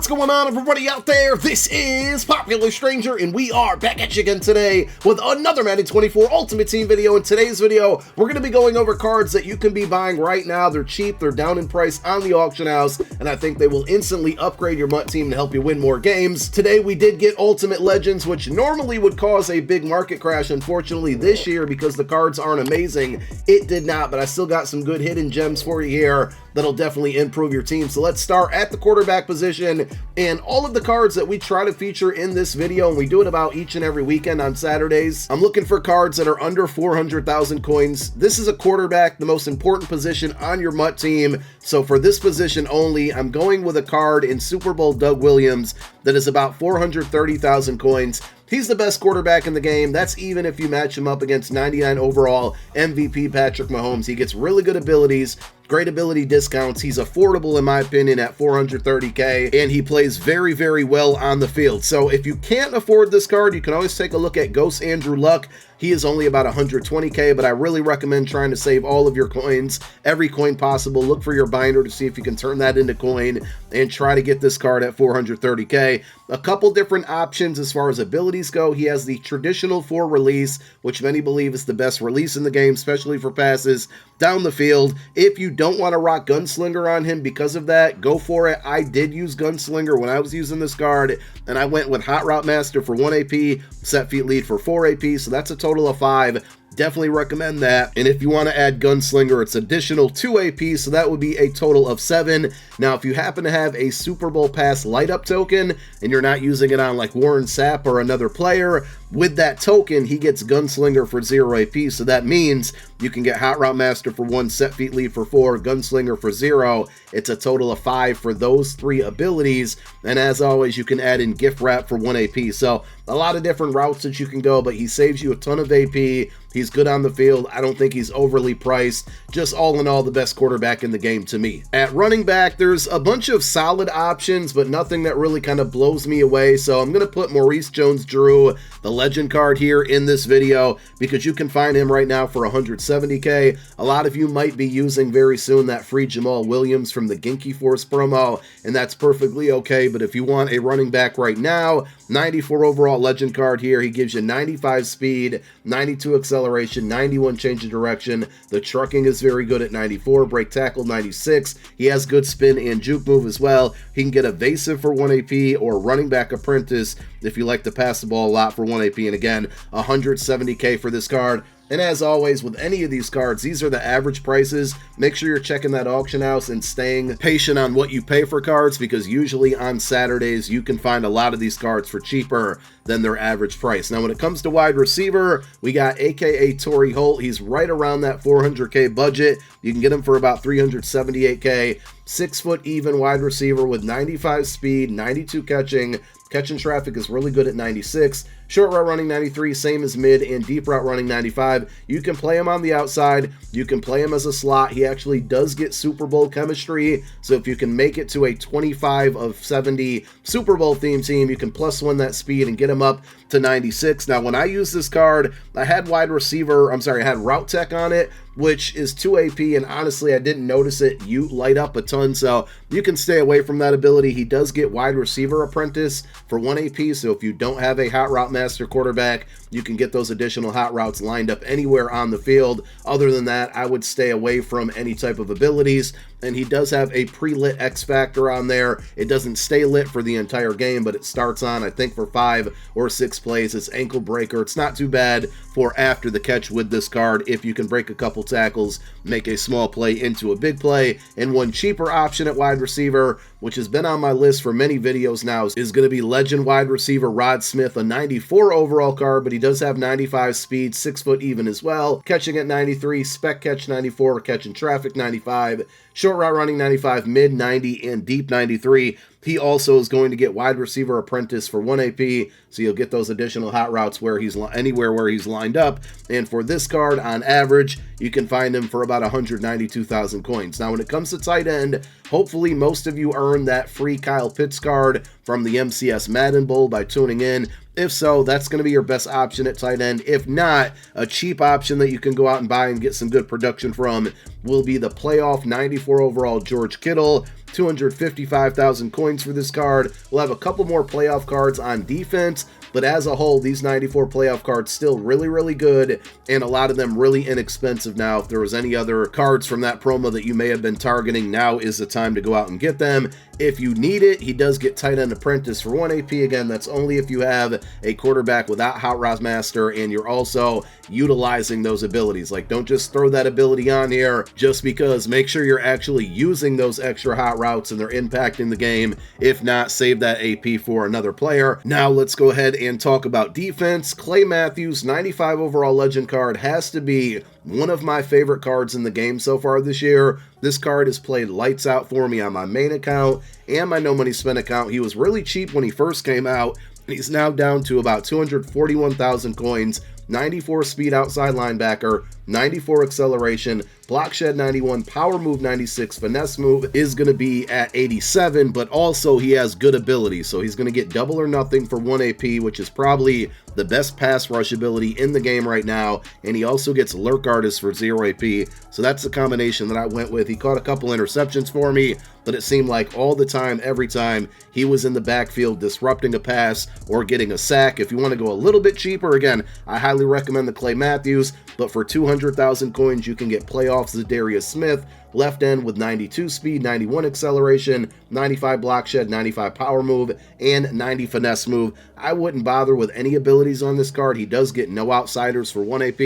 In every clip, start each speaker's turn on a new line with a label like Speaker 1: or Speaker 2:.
Speaker 1: What's going on, everybody out there? This is Popular Stranger, and we are back at you again today with another Madden 24 Ultimate Team video. In today's video, we're going to be going over cards that you can be buying right now. They're cheap, they're down in price on the auction house, and I think they will instantly upgrade your MUT team to help you win more games. Today, we did get Ultimate Legends, which normally would cause a big market crash. Unfortunately, this year, because the cards aren't amazing, it did not, but I still got some good hidden gems for you here that'll definitely improve your team. So let's start at the quarterback position, and all of the cards that we try to feature in this video, and we do it about each and every weekend on Saturdays. I'm looking for cards that are under 400,000 coins. This is a quarterback, the most important position on your MUT team. So for this position only, I'm going with a card in Super Bowl Doug Williams that is about 430,000 coins. He's the best quarterback in the game. That's even if you match him up against 99 overall MVP Patrick Mahomes. He gets really good abilities, great ability discounts. He's affordable, in my opinion, at 430K, and he plays very, very well on the field. So if you can't afford this card, you can always take a look at Ghost Andrew Luck. He is only about 120K, but I really recommend trying to save all of your coins, every coin possible. Look for your binder to see if you can turn that into coin and try to get this card at 430K. A couple different options as far as abilities go. He has the traditional 4 release, which many believe is the best release in the game, especially for passes down the field. If you don't want to rock Gunslinger on him because of that, go for it. I did use Gunslinger when I was using this card, and I went with Hot Route Master for 1 AP, Set Feet Lead for 4 AP, so that's a total of 5. Definitely recommend that. And if you want to add Gunslinger, it's additional 2 AP, so that would be a total of 7. Now, if you happen to have a Super Bowl Pass light up token and you're not using it on like Warren Sapp or another player, with that token, he gets Gunslinger for 0 AP, so that means you can get Hot Route Master for 1, Set Feet Lead for 4, Gunslinger for 0. It's a total of 5 for those 3 abilities, and as always, you can add in Gift Wrap for 1 AP. So a lot of different routes that you can go, but he saves you a ton of AP. He's good on the field. I don't think he's overly priced. Just all in all, the best quarterback in the game to me. At running back, there's a bunch of solid options, but nothing that really kind of blows me away. So I'm going to put Maurice JonesDrew, the legend card, here in this video because you can find him right now for 170K. A lot of you might be using very soon that free Jamal Williams from the Ginky Force promo, and that's perfectly okay. But if you want a running back right now, 94 overall legend card here. He gives you 95 speed, 92 acceleration, 91 change of direction. The trucking is very good at 94, break tackle 96. He has good spin and juke move as well. He can get evasive for 1 AP or running back apprentice if you like to pass the ball a lot for 1 AP. And again, 170K for this card. And as always, with any of these cards, these are the average prices. Make sure you're checking that auction house and staying patient on what you pay for cards, because usually on Saturdays, you can find a lot of these cards for cheaper than their average price. Now, when it comes to wide receiver, we got AKA Tory Holt. He's right around that 400K budget. You can get him for about 378K. 6 foot even wide receiver with 95 speed, 92 catching. Catching traffic is really good at 96. Short route running 93, same as mid, and deep route running 95. You can play him on the outside. You can play him as a slot. He actually does get Super Bowl chemistry. So if you can make it to a 25 of 70 Super Bowl theme team, you can +1 that speed and get him up to 96. Now, when I use this card, I had I had route tech on it, which is 2 AP, and honestly, I didn't notice it. You light up a ton, so you can stay away from that ability. He does get wide receiver apprentice for 1 AP, so if you don't have a Hot Route Master quarterback, you can get those additional hot routes lined up anywhere on the field. Other than that, I would stay away from any type of abilities. And he does have a pre-lit X Factor on there. It doesn't stay lit for the entire game, but it starts on, I think, for 5 or 6 plays. It's ankle breaker. It's not too bad for after the catch with this card. If you can break a couple tackles, make a small play into a big play. And one cheaper option at wide receiver, which has been on my list for many videos now, is going to be legend wide receiver Rod Smith, a 94 overall card, but he does have 95 speed, 6 foot even as well. Catching at 93, spec catch 94, catching traffic 95, short route running 95, mid 90, and deep 93. He also is going to get wide receiver apprentice for 1 AP, so you'll get those additional hot routes where he's anywhere where he's lined up. And for this card, on average, you can find him for about 192,000 coins. Now, when it comes to tight end, hopefully most of you earned that free Kyle Pitts card from the MCS Madden Bowl by tuning in. If so, that's going to be your best option at tight end. If not, a cheap option that you can go out and buy and get some good production from will be the playoff 94 overall George Kittle. 255,000 coins for this card. We'll have a couple more playoff cards on defense, but as a whole, these 94 playoff cards still really, really good, and a lot of them really inexpensive now. If there was any other cards from that promo that you may have been targeting, now is the time to go out and get them. If you need it, he does get tight end apprentice for 1 AP. Again, that's only if you have a quarterback without Hot Rod Master and you're also utilizing those abilities. Like, don't just throw that ability on here just because. Make sure you're actually using those extra hot routes and they're impacting the game. If not, save that AP for another player. Now let's go ahead and talk about defense. Clay Matthews, 95 overall legend card, has to be one of my favorite cards in the game so far this year. This card has played lights out for me on my main account and my no money spent account. He was really cheap when he first came out. He's now down to about 241,000 coins, 94 speed outside linebacker, 94 acceleration, block shed 91, power move 96, finesse move is going to be at 87, but also he has good ability, so he's going to get double or nothing for 1 AP, which is probably the best pass rush ability in the game right now, and he also gets lurk artist for 0 AP, so that's the combination that I went with. He caught a couple interceptions for me, but it seemed like all the time, every time, he was in the backfield disrupting a pass or getting a sack. If you want to go a little bit cheaper, again, I highly recommend the Clay Matthews, but for 200,000 coins, you can get playoffs the Darius Smith, left end with 92 speed, 91 acceleration, 95 block shed, 95 power move, and 90 finesse move. I wouldn't bother with any abilities on this card. He does get no outsiders for 1 AP.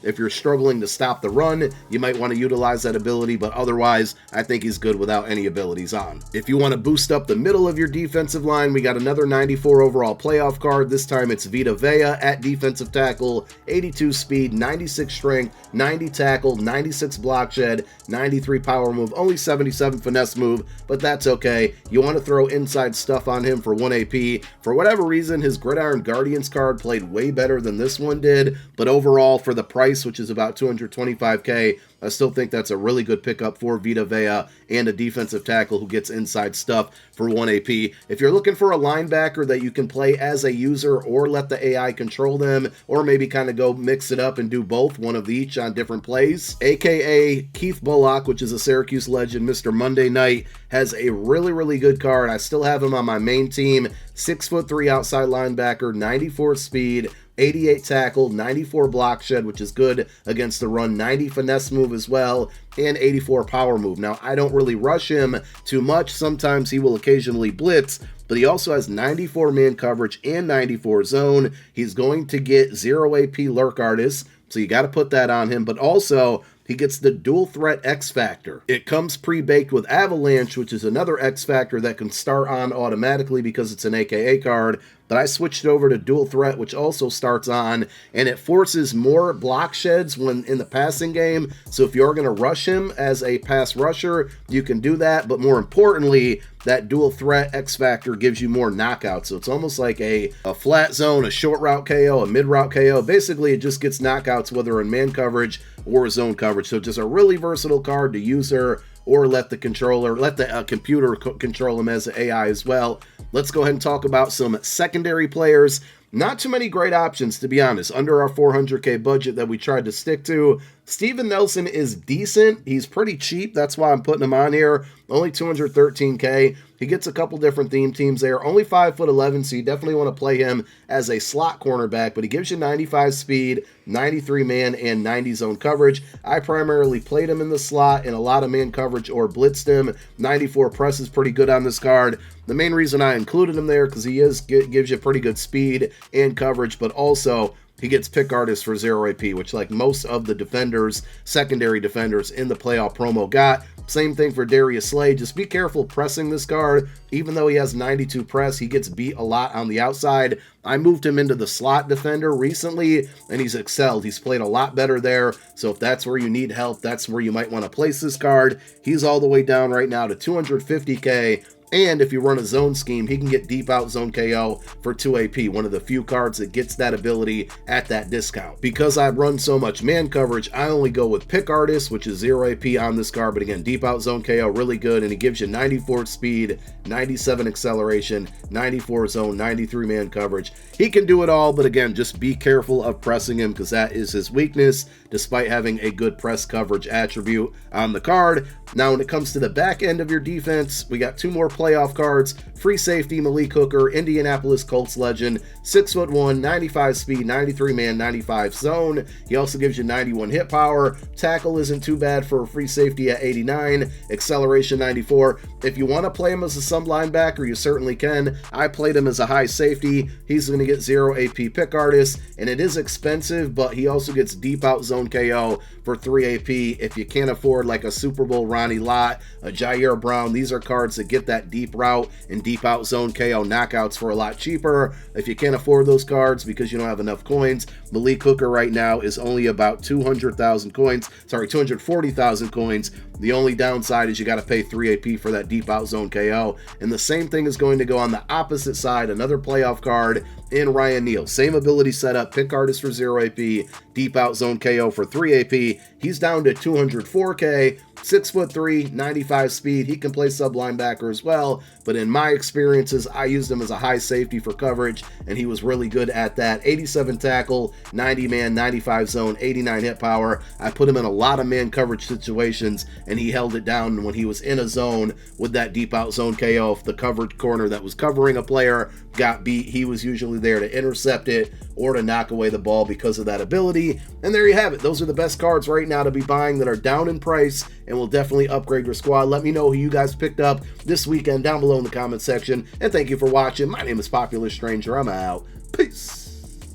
Speaker 1: If you're struggling to stop the run, you might want to utilize that ability, but otherwise, I think he's good without any abilities on. If you want to boost up the middle of your defensive line, we got another 94 overall playoff card. This time it's Vita Vea at defensive tackle, 82 speed, 96 strength, 90 tackle, 96 block shed, 93 power move, only 77 finesse move, but that's okay. You want to throw inside stuff on him for 1 AP. For whatever reason, his Gridiron Guardians card played way better than this one did, but overall for the price, which is about 225k, I still think that's a really good pickup for Vita Vea and a defensive tackle who gets inside stuff for 1 AP. If you're looking for a linebacker that you can play as a user or let the AI control them, or maybe kind of go mix it up and do both, one of each on different plays, aka Keith Bullock, which is a Syracuse legend, Mr. Monday Night, has a really, really good card. I still have him on my main team. 6'3" outside linebacker, 94 speed, 88 tackle, 94 block shed, which is good against the run, 90 finesse move as well, and 84 power move. Now, I don't really rush him too much. Sometimes he will occasionally blitz, but he also has 94 man coverage and 94 zone. He's going to get 0 AP lurk artist, so you got to put that on him, but also he gets the dual threat X Factor. It comes pre-baked with Avalanche, which is another X Factor that can start on automatically because it's an AKA card, but I switched over to dual threat, which also starts on, and it forces more block sheds when in the passing game. So if you're going to rush him as a pass rusher, you can do that, but more importantly, that dual threat X Factor gives you more knockouts. So it's almost like a flat zone, a short route KO, a mid route KO. Basically, it just gets knockouts whether in man coverage or zone coverage. So just a really versatile card to user or let the computer control him as an AI as well. Let's go ahead and talk about some secondary players. Not too many great options, to be honest, under our 400k budget that we tried to stick to. Steven Nelson is decent. He's pretty cheap. That's why I'm putting him on here. Only 213k. He gets a couple different theme teams there. Only 5'11", so you definitely want to play him as a slot cornerback, but he gives you 95 speed, 93 man, and 90 zone coverage. I primarily played him in the slot in a lot of man coverage or blitzed him. 94 press is pretty good on this card. The main reason I included him there because he gives you pretty good speed and coverage, but also he gets pick artist for 0 AP, which like most of the defenders, secondary defenders in the playoff promo got. Same thing for Darius Slay. Just be careful pressing this card. Even though he has 92 press, he gets beat a lot on the outside. I moved him into the slot defender recently, and he's excelled. He's played a lot better there. So if that's where you need help, that's where you might want to place this card. He's all the way down right now to 250k. And if you run a zone scheme, he can get deep out zone KO for 2 AP, one of the few cards that gets that ability at that discount. Because I run so much man coverage, I only go with Pick Artist, which is 0 AP on this card, but again, deep out zone KO, really good, and he gives you 94 speed, 97 acceleration, 94 zone, 93 man coverage. He can do it all, but again, just be careful of pressing him because that is his weakness, despite having a good press coverage attribute on the card. Now, when it comes to the back end of your defense, we got 2 more playoff cards. Free safety, Malik Hooker, Indianapolis Colts legend, 6'1", 95 speed, 93 man, 95 zone. He also gives you 91 hit power. Tackle isn't too bad for a free safety at 89, acceleration 94. If you want to play him as a sub linebacker, you certainly can. I played him as a high safety. He's going to get 0 AP Pick Artist, and it is expensive, but he also gets deep out zone KO for 3 AP. If you can't afford like a Super Bowl Ronnie Lott, a Jair Brown, these are cards that get that deep route and deep out zone KO knockouts for a lot cheaper. If you can't afford those cards because you don't have enough coins, Malik Hooker right now is only about 200,000 coins, sorry, 240,000 coins. The only downside is you got to pay 3 AP for that deep out zone KO. And the same thing is going to go on the opposite side, another playoff card in Ryan Neal. Same ability setup, Pick Artist for 0 AP, deep out zone KO for 3 AP. He's down to 204K, 6'3", 95 speed. He can play sub linebacker as well, but in my experiences, I used him as a high safety for coverage, and he was really good at that. 87 tackle, 90 man, 95 zone, 89 hit power. I put him in a lot of man coverage situations, and he held it down when he was in a zone with that deep out zone KO. If the covered corner that was covering a player got beat, he was usually there to intercept it or to knock away the ball because of that ability. And there you have it. Those are the best cards right now to be buying that are down in price and will definitely upgrade your squad. Let me know who you guys picked up this weekend down below in the comment section. And thank you for watching. My name is Popular Stranger. I'm out. Peace.